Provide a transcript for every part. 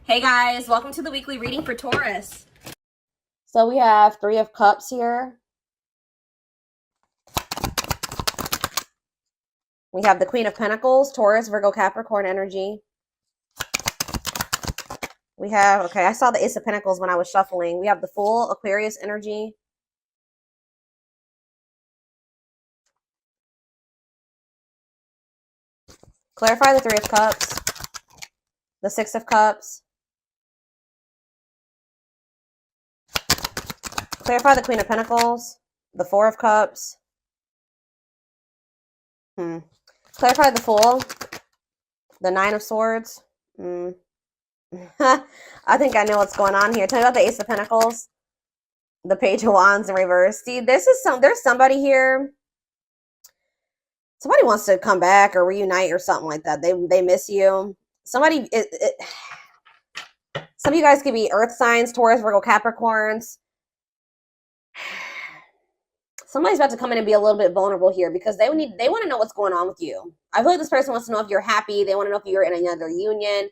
Hey guys, welcome to the weekly reading for Taurus. So we have Three of Cups here. We have the Queen of Pentacles, Taurus, Virgo, Capricorn energy. We have, okay, I saw the Ace of Pentacles when I was shuffling. We have the Fool, Aquarius energy. Clarify the Three of Cups, the Six of Cups. Clarify the Queen of Pentacles, the Four of Cups. Clarify the Fool, the Nine of Swords. I think I know what's going on here. Tell me about the Ace of Pentacles, the Page of Wands in reverse. See, there's somebody here. Somebody wants to come back or reunite or something like that. They miss you. Some of you guys could be earth signs, Taurus, Virgo, Capricorns. Somebody's about to come in and be a little bit vulnerable here because they want to know what's going on with you. I feel like this person wants to know if you're happy. They want to know if you're in another union.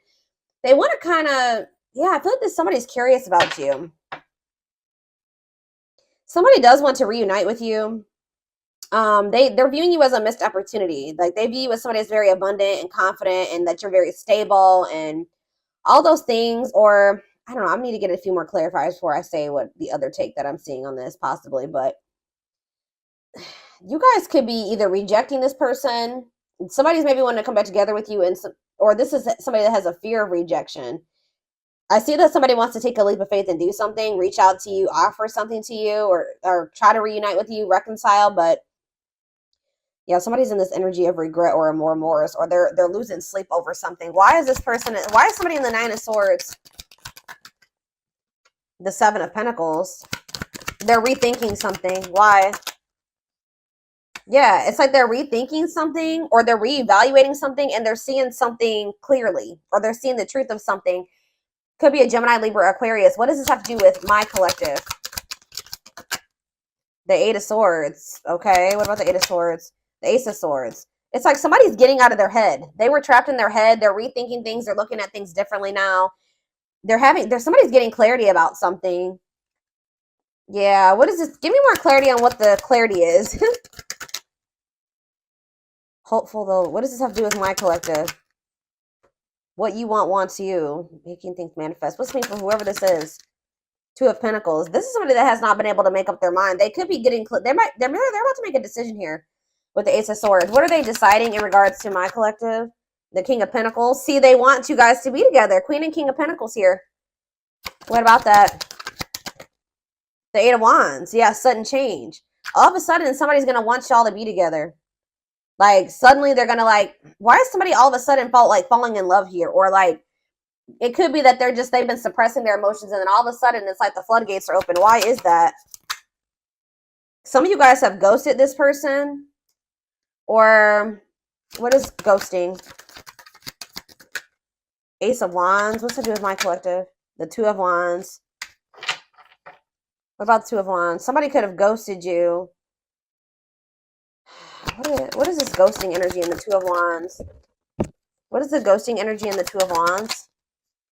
They want to kind of, yeah, I feel like somebody's curious about you. Somebody does want to reunite with you. They're viewing you as a missed opportunity. Like they view you as somebody that's very abundant and confident and that you're very stable and all those things. Or I don't know, I need to get a few more clarifiers before I say what the other take that I'm seeing on this possibly. But you guys could be either rejecting this person. Somebody's maybe wanting to come back together with you, or this is somebody that has a fear of rejection. I see that somebody wants to take a leap of faith and do something, reach out to you, offer something to you, or try to reunite with you, reconcile. But yeah, somebody's in this energy of regret or remorse, or they're losing sleep over something. Why is somebody in the Nine of Swords? The Seven of Pentacles. They're rethinking something. Why? Yeah, it's like they're rethinking something or they're reevaluating something and they're seeing something clearly or they're seeing the truth of something. Could be a Gemini, Libra, Aquarius. What does this have to do with my collective? The Eight of Swords. Okay, what about the Eight of Swords? The Ace of Swords. It's like somebody's getting out of their head. They were trapped in their head. They're rethinking things. They're looking at things differently now. Somebody's getting clarity about something. Yeah, what is this? Give me more clarity on what the clarity is. Hopeful though. What does this have to do with my collective? What you want wants you. Making things manifest. What's this mean for whoever this is? Two of Pentacles. This is somebody that has not been able to make up their mind. They could be getting. They're about to make a decision here with the Ace of Swords. What are they deciding in regards to my collective? The King of Pentacles. See, they want you guys to be together. Queen and King of Pentacles here. What about that? The Eight of Wands. Yeah, sudden change. All of a sudden, somebody's gonna want y'all to be together. Like suddenly they're gonna like, why is somebody all of a sudden falling in love here? Or like it could be that they've been suppressing their emotions and then all of a sudden it's like the floodgates are open. Why is that? Some of you guys have ghosted this person. Or what is ghosting? Ace of Wands. What's to do with my collective? The Two of Wands. What about the Two of Wands? Somebody could have ghosted you. What is this ghosting energy in the Two of Wands? What is the ghosting energy in the Two of Wands?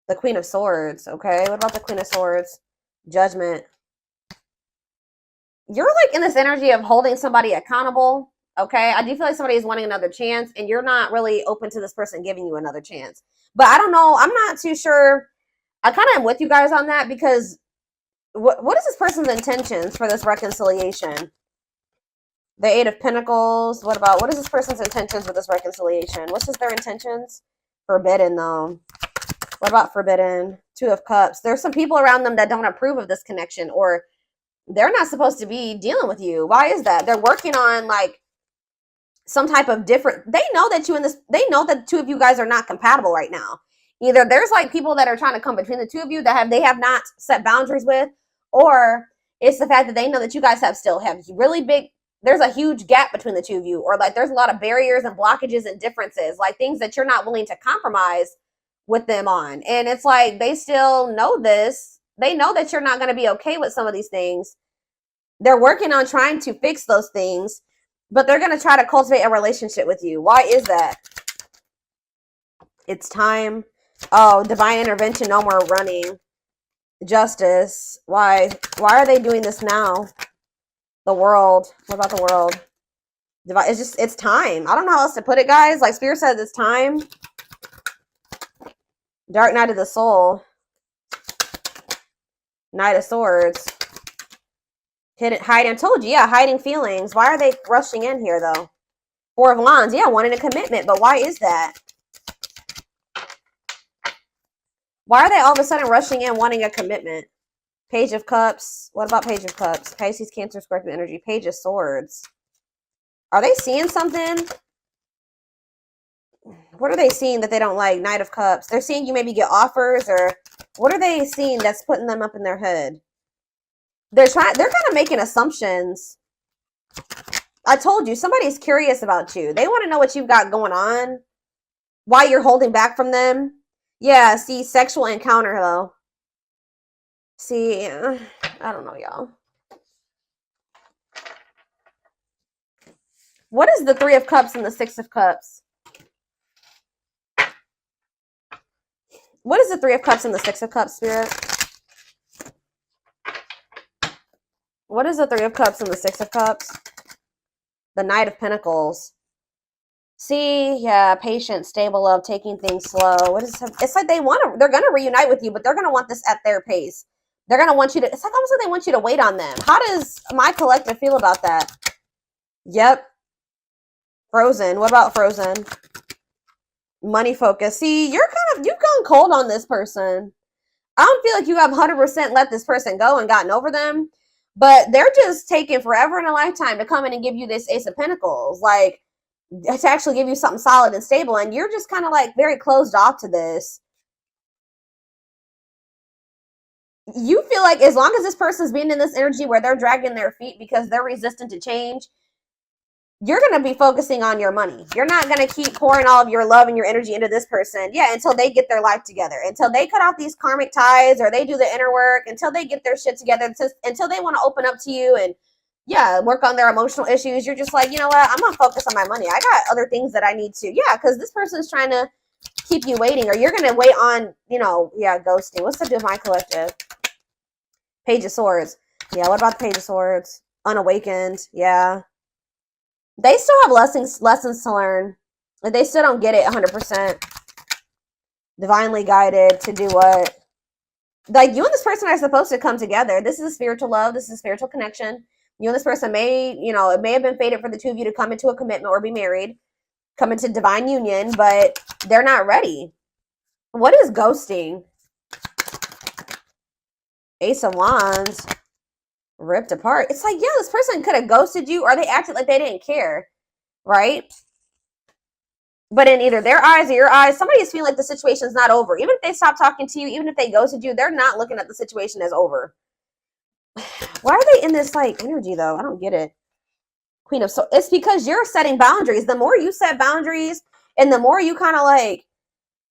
The Queen of Swords. Okay, what about the Queen of Swords? Judgment. You're like in this energy of holding somebody accountable. Okay, I do feel like somebody is wanting another chance and you're not really open to this person giving you another chance. But I don't know. I'm not too sure. I kind of am with you guys on that because what is this person's intentions for this reconciliation? The Eight of Pentacles. What is this person's intentions with this reconciliation? What's their intentions? Forbidden, though. What about forbidden? Two of Cups. There's some people around them that don't approve of this connection, or they're not supposed to be dealing with you. Why is that? They're working on like some type of different. They know that they know that the two of you guys are not compatible right now. Either there's like people that are trying to come between the two of you that they have not set boundaries with, or it's the fact that they know that you guys still have really big. There's a huge gap between the two of you, or like there's a lot of barriers and blockages and differences, like things that you're not willing to compromise with them on. And it's like they still know this. They know that you're not going to be okay with some of these things. They're working on trying to fix those things, but they're going to try to cultivate a relationship with you. Why is that? It's time. Oh, divine intervention, no more running. Justice. Why? Why are they doing this now? The world. What about the world? It's just, it's time. I don't know how else to put it, guys. Like Spirit says, it's time. Dark Night of the Soul. Knight of Swords. Hiding. I told you, yeah, hiding feelings. Why are they rushing in here, though? Four of Wands. Yeah, wanting a commitment, but why is that? Why are they all of a sudden rushing in wanting a commitment? Page of Cups. What about Page of Cups? Pisces, Cancer, Scorpio energy. Page of Swords. Are they seeing something? What are they seeing that they don't like? Knight of Cups. They're seeing you maybe get offers, or what are they seeing that's putting them up in their head? They're kind of making assumptions. I told you, somebody's curious about you. They want to know what you've got going on. Why you're holding back from them. Yeah, see, sexual encounter, though. See, I don't know, y'all. What is the Three of Cups and the Six of Cups? What is the Three of Cups and the Six of Cups, Spirit? What is the Three of Cups and the Six of Cups? The Knight of Pentacles. See, yeah, patient, stable love, taking things slow. What is it? It's like they're gonna reunite with you, but they're gonna want this at their pace. They're gonna want you to, it's like almost like they want you to wait on them. How does my collective feel about that? Yep. Frozen. What about Frozen? Money focus. See, you've gone cold on this person. I don't feel like you have 100% let this person go and gotten over them, but they're just taking forever in a lifetime to come in and give you this Ace of Pentacles, like to actually give you something solid and stable, and you're just kind of like very closed off to this. You feel like as long as this person's being in this energy where they're dragging their feet because they're resistant to change, you're going to be focusing on your money. You're not going to keep pouring all of your love and your energy into this person. Yeah, until they get their life together. Until they cut off these karmic ties, or they do the inner work. Until they get their shit together. Until they want to open up to you and, yeah, work on their emotional issues. You're just like, you know what? I'm going to focus on my money. I got other things that I need to. Yeah, because this person's trying to keep you waiting. Or you're going to wait on, you know, yeah, ghosting. What's up with my collective? Page of Swords. Yeah, what about the Page of Swords? Unawakened. Yeah. They still have lessons to learn. They still don't get it 100%. Divinely guided to do what? Like, you and this person are supposed to come together. This is a spiritual love. This is a spiritual connection. You and this person may, you know, it may have been fated for the two of you to come into a commitment or be married, come into divine union, but they're not ready. What is ghosting? Ace of Wands. Ripped apart. It's like, yeah, this person could have ghosted you, or they acted like they didn't care, right? But in either their eyes or your eyes, somebody is feeling like the situation's not over. Even if they stop talking to you, even if they ghosted you, they're not looking at the situation as over. Why are they in this like energy though? I don't get it. Queen of Swords. It's because you're setting boundaries. The more you set boundaries, and the more you kind of like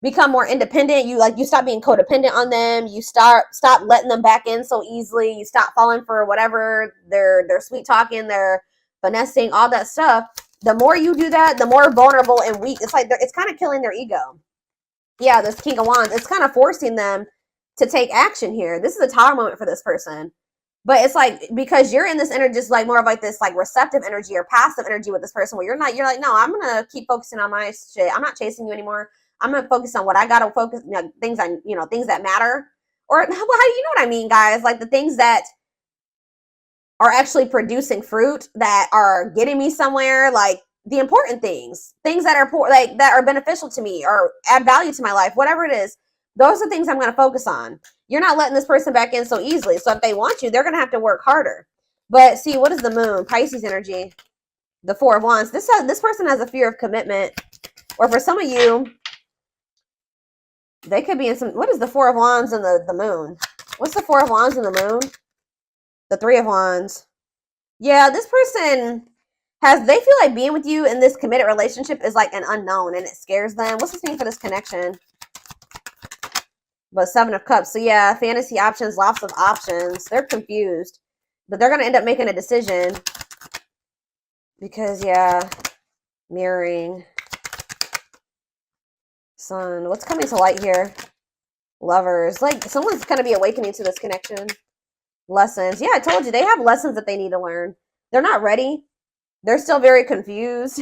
become more independent, you stop being codependent on them, you stop letting them back in so easily, you stop falling for whatever they're sweet talking, they're finessing, all that stuff. The more you do that, the more vulnerable and weak. It's like it's kind of killing their ego. Yeah, this King of Wands, it's kind of forcing them to take action here. This is a Tower moment for this person. But it's like, because you're in this energy, just like more of like this like receptive energy or passive energy with this person, where you're like, no, I'm gonna keep focusing on my shit. I'm not chasing you anymore. I'm gonna focus on what I gotta focus, things that matter, or how do you know what I mean, guys? Like the things that are actually producing fruit, that are getting me somewhere, like the important things that are that are beneficial to me or add value to my life, whatever it is. Those are things I'm gonna focus on. You're not letting this person back in so easily. So if they want you, they're gonna have to work harder. But see, what is the Moon? Pisces energy. The Four of Wands. This person has a fear of commitment, or for some of you, they could be in some, what is the Four of Wands and the Moon? What's the Four of Wands and the Moon? The Three of Wands. Yeah, this person they feel like being with you in this committed relationship is like an unknown, and it scares them. What's this mean for this connection? But Seven of Cups. So yeah, fantasy options, lots of options. They're confused, but they're going to end up making a decision because, yeah, mirroring. Sun. What's coming to light here? Lovers. Like, someone's going to be awakening to this connection. Lessons. Yeah, I told you. They have lessons that they need to learn. They're not ready. They're still very confused.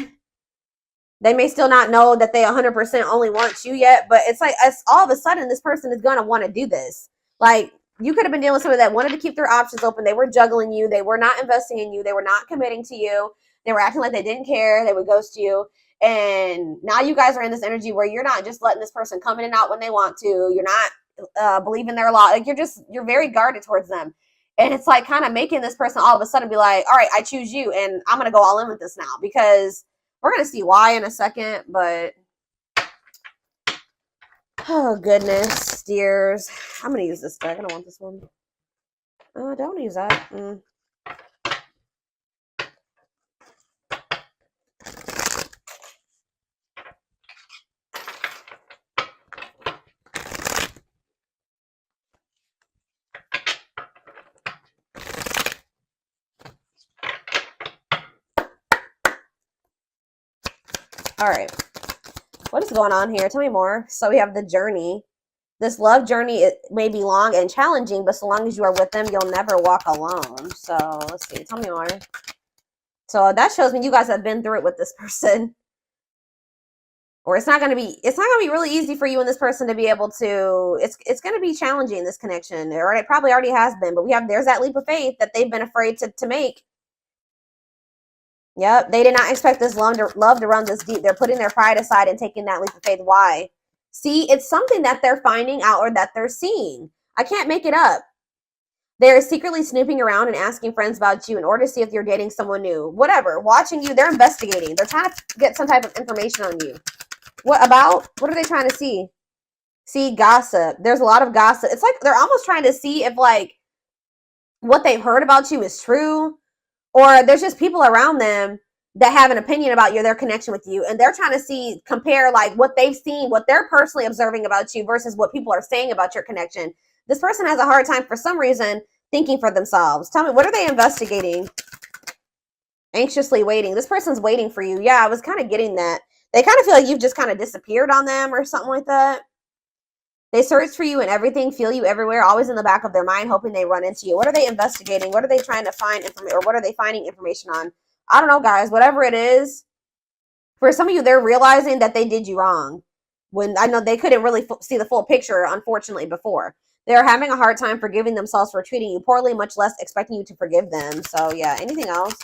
They may still not know that they 100% only want you yet, but it's like all of a sudden this person is going to want to do this. Like, you could have been dealing with somebody that wanted to keep their options open. They were juggling you. They were not investing in you. They were not committing to you. They were acting like they didn't care. They would ghost you. And now you guys are in this energy where you're not just letting this person come in and out when they want to. You're not believing their law. Like, you're very guarded towards them. And it's like kind of making this person all of a sudden be like, all right, I choose you. And I'm going to go all in with this now, because we're going to see why in a second. But oh, goodness, dears. I'm going to use this deck. I don't want this one. I don't want to use that. All right. What is going on here? Tell me more. So we have the journey. This love journey, it may be long and challenging, but so long as you are with them, you'll never walk alone. So let's see. Tell me more. So that shows me you guys have been through it with this person. Or it's not going to be really easy for you and this person to be able to, it's going to be challenging, this connection. Or it probably already has been, but there's that leap of faith that they've been afraid to make. Yep, they did not expect this love to run this deep. They're putting their pride aside and taking that leap of faith. Why? See, it's something that they're finding out or that they're seeing. I can't make it up. They're secretly snooping around and asking friends about you in order to see if you're dating someone new. Whatever, watching you, they're investigating. They're trying to get some type of information on you. What about? What are they trying to see? See, gossip. There's a lot of gossip. It's like they're almost trying to see if, like, what they've heard about you is true. Or there's just people around them that have an opinion about you, their connection with you, and they're trying to compare like what they've seen, what they're personally observing about you versus what people are saying about your connection. This person has a hard time for some reason thinking for themselves. Tell me, what are they investigating? Anxiously waiting. This person's waiting for you. Yeah, I was kind of getting that. They kind of feel like you've just kind of disappeared on them or something like that. They search for you and everything, feel you everywhere, always in the back of their mind, hoping they run into you. What are they investigating? What are they trying to find information, or what are they finding information on? I don't know, guys. Whatever it is, for some of you, they're realizing that they did you wrong. When I know they couldn't really see the full picture, unfortunately, before. They're having a hard time forgiving themselves for treating you poorly, much less expecting you to forgive them. So, yeah, anything else?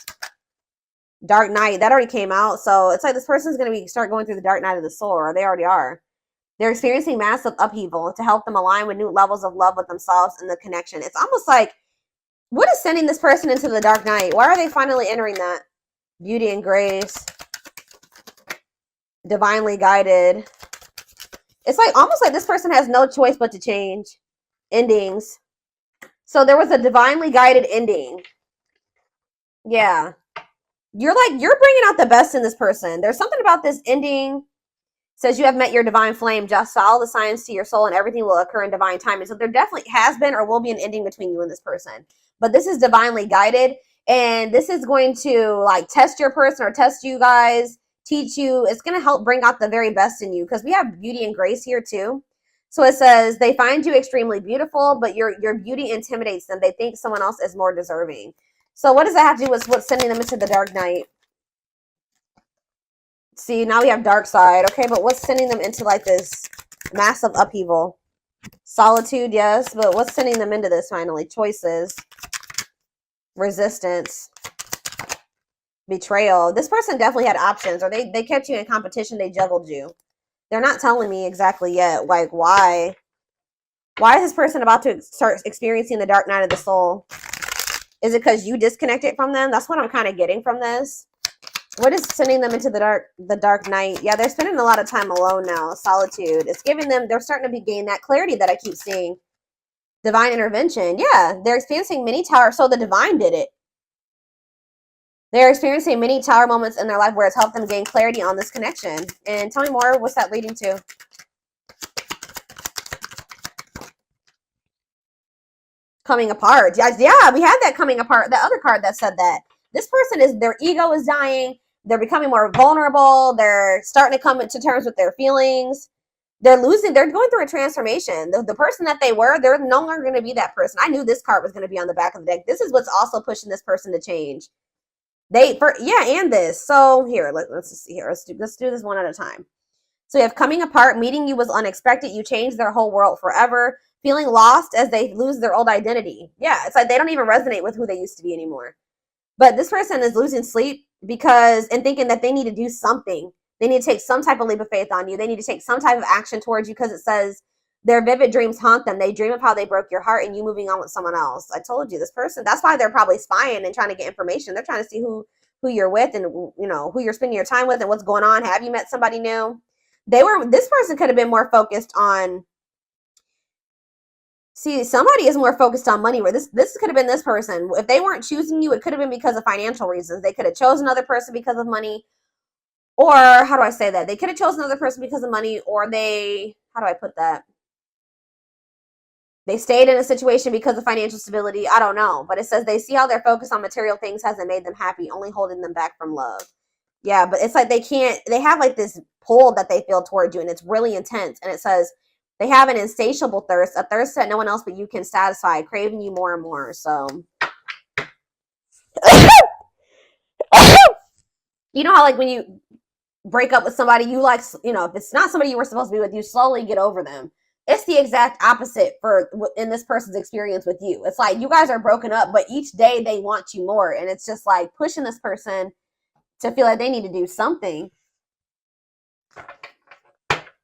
Dark night, that already came out. So, it's like this person's going to start going through the dark night of the soul, or they already are. They're experiencing massive upheaval to help them align with new levels of love with themselves and the connection. It's almost like, what is sending this person into the dark night? Why are they finally entering that? Beauty and grace. Divinely guided. It's like almost like this person has no choice but to change. Endings. So there was a divinely guided ending. Yeah. You're bringing out the best in this person. There's something about this ending. Says you have met your divine flame. Just follow the signs to your soul and everything will occur in divine timing. So there definitely has been or will be an ending between you and this person. But this is divinely guided. And this is going to like test your person or test you guys, teach you. It's going to help bring out the very best in you, because we have beauty and grace here too. So it says they find you extremely beautiful, but your beauty intimidates them. They think someone else is more deserving. So what does that have to do with what's sending them into the dark night? See, now we have dark side. Okay, but what's sending them into like this massive upheaval? Solitude, yes, but what's sending them into this finally? Choices. Resistance. Betrayal. This person definitely had options, or they kept you in competition. They juggled you. They're not telling me exactly yet. Like, why? Why is this person about to start experiencing the dark night of the soul? Is it because you disconnected from them? That's what I'm kind of getting from this. What is sending them into the dark night? Yeah, they're spending a lot of time alone now. Solitude. It's giving them, they're starting to gain that clarity that I keep seeing. Divine intervention. Yeah, they're experiencing many tower. So the divine did it. They're experiencing many tower moments in their life where it's helped them gain clarity on this connection. And tell me more. What's that leading to? Coming apart. Yeah, we had that coming apart. The other card that said that. This person is, their ego is dying. They're becoming more vulnerable. They're starting to come to terms with their feelings. they're going through a transformation. The person that they were, they're no longer going to be that person. I knew this card was going to be on the back of the deck. This is what's also pushing this person to change. And this. So here, let's just see here. Let's do this one at a time. So you have coming apart, meeting you was unexpected. You changed their whole world forever. Feeling lost as they lose their old identity. Yeah, it's like they don't even resonate with who they used to be anymore. But this person is losing sleep and thinking that they need to do something. They need to take some type of leap of faith on you. They need to take some type of action towards you, because it says their vivid dreams haunt them. They dream of how they broke your heart and you moving on with someone else. I told you, this person, that's why they're probably spying and trying to get information. They're trying to see who you're with and, you know, who you're spending your time with and what's going on. Have you met somebody new? This person could have been more focused on, see, somebody is more focused on money, where this could have been this person. If they weren't choosing you, it could have been because of financial reasons. They could have chosen another person because of money. Or how do I say that? They could have chosen another person because of money, or how do I put that? They stayed in a situation because of financial stability. I don't know. But it says they see how their focus on material things hasn't made them happy, only holding them back from love. Yeah, but it's like they have like this pull that they feel towards you, and it's really intense. And it says they have an insatiable thirst, a thirst that no one else but you can satisfy, craving you more and more. So, you know how like when you break up with somebody, you like, you know, if it's not somebody you were supposed to be with, you slowly get over them. It's the exact opposite in this person's experience with you. It's like you guys are broken up, but each day they want you more. And it's just like pushing this person to feel like they need to do something.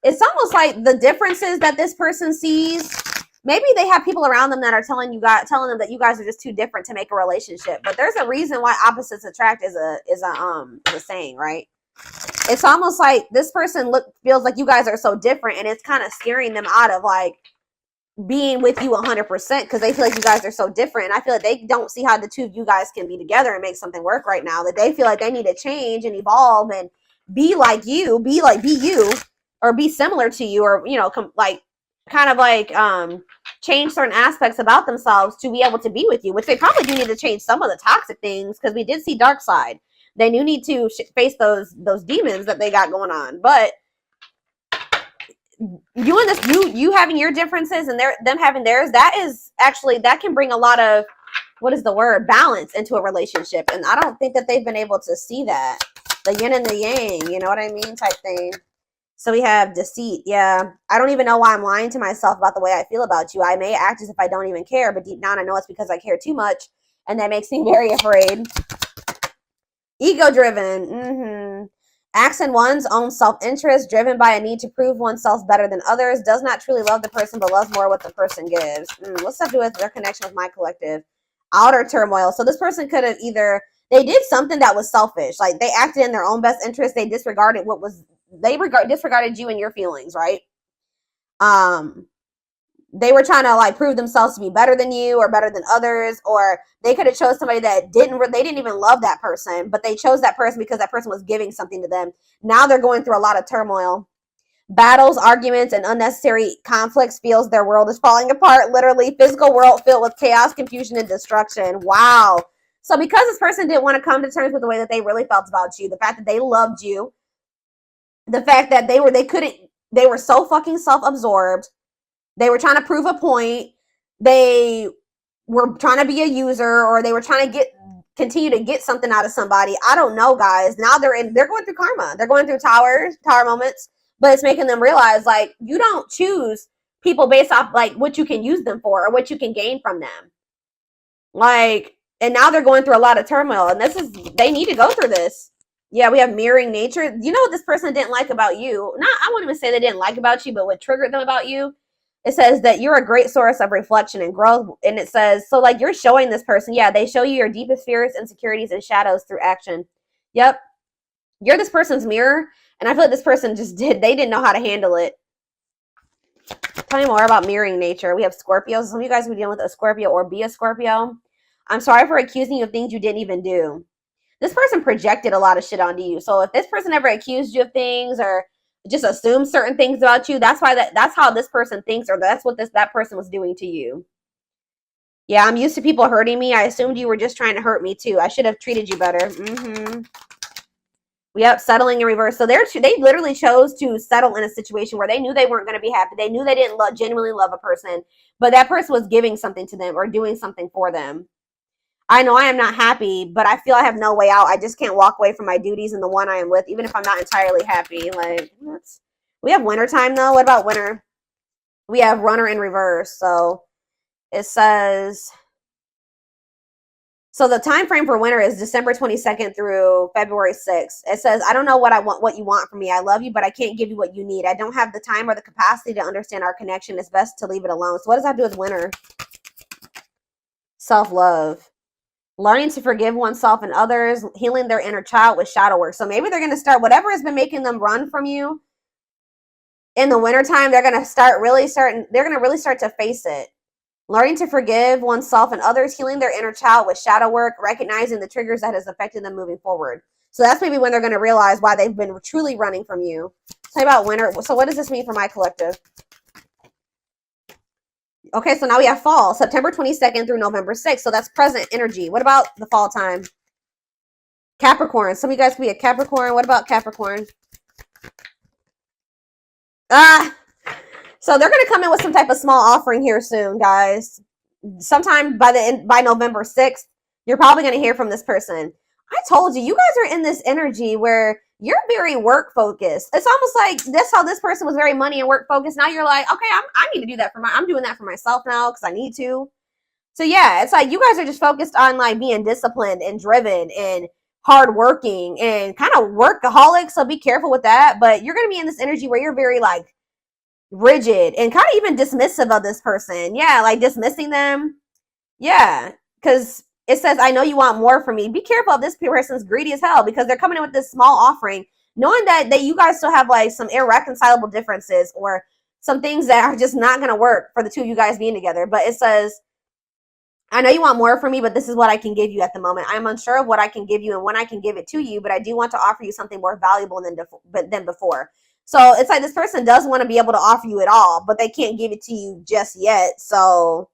It's almost like the differences that this person sees, maybe they have people around them that are telling them that you guys are just too different to make a relationship. But there's a reason why opposites attract is a saying, right? It's almost like this person feels like you guys are so different, and it's kind of scaring them out of like being with you 100%, because they feel like you guys are so different. And I feel like they don't see how the two of you guys can be together and make something work right now. That they feel like they need to change and evolve and be like you, be you, or be similar to you, or, you know, change certain aspects about themselves to be able to be with you, which they probably do need to change some of the toxic things, because we did see dark side. They do need to face those demons that they got going on. But you having your differences and them having theirs, that can bring a lot of, balance into a relationship. And I don't think that they've been able to see that. The yin and the yang, you know what I mean, type thing. So we have deceit. Yeah. I don't even know why I'm lying to myself about the way I feel about you. I may act as if I don't even care, but deep down I know it's because I care too much. And that makes me very afraid. Ego-driven. Acts in one's own self-interest, driven by a need to prove oneself better than others, does not truly love the person, but loves more what the person gives. What's that do with their connection with my collective? Outer turmoil. So this person could have they did something that was selfish. Like they acted in their own best interest. They disregarded disregarded you and your feelings, right? They were trying to like prove themselves to be better than you or better than others, or they could have chose somebody that they didn't even love that person, but they chose that person because that person was giving something to them. Now they're going through a lot of turmoil. Battles, arguments, and unnecessary conflicts feels their world is falling apart, literally. Physical world filled with chaos, confusion, and destruction. Wow. So because this person didn't want to come to terms with the way that they really felt about you, the fact that they loved you, the fact that they were so fucking self-absorbed, they were trying to prove a point. They were trying to be a user, or they were trying to continue to get something out of somebody. I don't know, guys. Now they're going through karma. They're going through tower moments, but it's making them realize like you don't choose people based off like what you can use them for or what you can gain from them. Like, and now they're going through a lot of turmoil, and they need to go through this. Yeah, we have mirroring nature. You know what this person didn't like about you? I won't even say they didn't like about you, but what triggered them about you? It says that you're a great source of reflection and growth. And it says, so like you're showing this person, yeah, they show you your deepest fears, insecurities, and shadows through action. Yep. You're this person's mirror. And I feel like this person they didn't know how to handle it. Tell me more about mirroring nature. We have Scorpios. Some of you guys who are dealing with a Scorpio or be a Scorpio. I'm sorry for accusing you of things you didn't even do. This person projected a lot of shit onto you. So if this person ever accused you of things or just assume certain things about you, that's how this person thinks, or that's what that person was doing to you. Yeah, I'm used to people hurting me. I assumed you were just trying to hurt me too. I should have treated you better. Yep, settling in reverse. So they literally chose to settle in a situation where they knew they weren't going to be happy. They knew they didn't genuinely love a person, but that person was giving something to them or doing something for them. I know I am not happy, but I feel I have no way out. I just can't walk away from my duties and the one I am with, even if I'm not entirely happy. Like, we have winter time though. What about winter? We have runner in reverse. So it says, so the time frame for winter is December 22nd through February 6th. It says, I don't know what you want from me. I love you, but I can't give you what you need. I don't have the time or the capacity to understand our connection. It's best to leave it alone. So what does that do with winter? Self-love. Learning to forgive oneself and others, healing their inner child with shadow work. So maybe they're going to start, whatever has been making them run from you in the wintertime, they're going to really start to face it. Learning to forgive oneself and others, healing their inner child with shadow work, recognizing the triggers that has affected them moving forward. So that's maybe when they're going to realize why they've been truly running from you. Tell me about winter. So what does this mean for my collective? Okay, so now we have fall, September 22nd through November 6th. So that's present energy. What about the fall time? Capricorn. Some of you guys could be a Capricorn. What about Capricorn? So they're going to come in with some type of small offering here soon, guys. Sometime by November 6th, you're probably going to hear from this person. I told you, you guys are in this energy where you're very work focused. It's almost like that's how this person was very money and work focused. Now you're like, okay, I need to do that I'm doing that for myself now because I need to. So yeah, it's like you guys are just focused on like being disciplined and driven and hardworking and kind of workaholic. So be careful with that. But you're going to be in this energy where you're very like rigid and kind of even dismissive of this person. Yeah, like dismissing them. Yeah, because it says, I know you want more from me. Be careful if this person's greedy as hell because they're coming in with this small offering, knowing that you guys still have like some irreconcilable differences or some things that are just not going to work for the two of you guys being together. But it says, I know you want more from me, but this is what I can give you at the moment. I'm unsure of what I can give you and when I can give it to you, but I do want to offer you something more valuable than before. So it's like this person does want to be able to offer you it all, but they can't give it to you just yet. So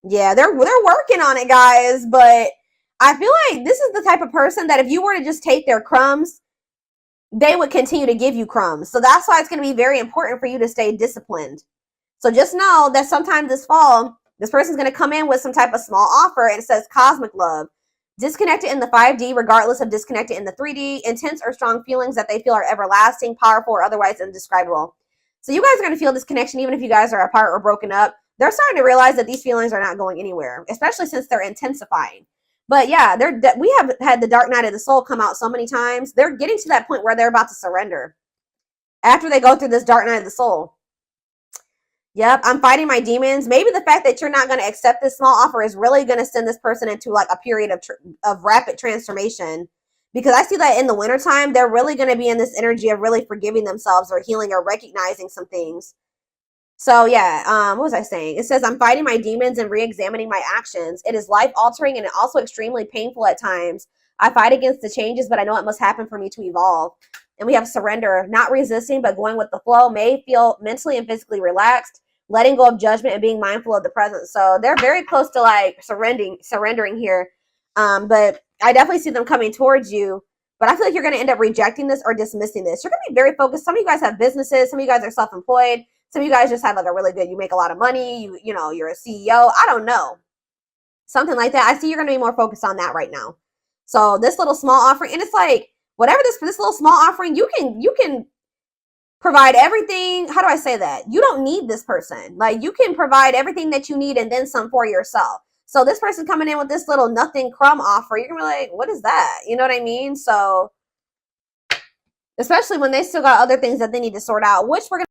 yeah, they're working on it, guys. But I feel like this is the type of person that if you were to just take their crumbs, they would continue to give you crumbs. So that's why it's going to be very important for you to stay disciplined. So just know that sometime this fall, this person's going to come in with some type of small offer and it says cosmic love. Disconnected in the 5D, regardless of disconnected in the 3D, intense or strong feelings that they feel are everlasting, powerful, or otherwise indescribable. So you guys are going to feel this connection even if you guys are apart or broken up. They're starting to realize that these feelings are not going anywhere, especially since they're intensifying. But yeah, we have had the dark night of the soul come out so many times. They're getting to that point where they're about to surrender after they go through this dark night of the soul. Yep, I'm fighting my demons. Maybe the fact that you're not going to accept this small offer is really going to send this person into like a period of rapid transformation. Because I see that in the wintertime, they're really going to be in this energy of really forgiving themselves or healing or recognizing some things. So yeah, what was I saying? It says, I'm fighting my demons and re-examining my actions. It is life-altering and also extremely painful at times. I fight against the changes, but I know it must happen for me to evolve. And we have surrender, not resisting, but going with the flow, may feel mentally and physically relaxed, letting go of judgment and being mindful of the present. So they're very close to like surrendering here. But I definitely see them coming towards you. But I feel like you're going to end up rejecting this or dismissing this. You're going to be very focused. Some of you guys have businesses. Some of you guys are self-employed. Some of you guys just have like a really good, you make a lot of money. You know, you're a CEO. I don't know. Something like that. I see you're going to be more focused on that right now. So this little small offering, and it's like, whatever this little small offering, you can provide everything. How do I say that? You don't need this person. Like you can provide everything that you need and then some for yourself. So this person coming in with this little nothing crumb offer, you're gonna be like, what is that? You know what I mean? So especially when they still got other things that they need to sort out, which we're gonna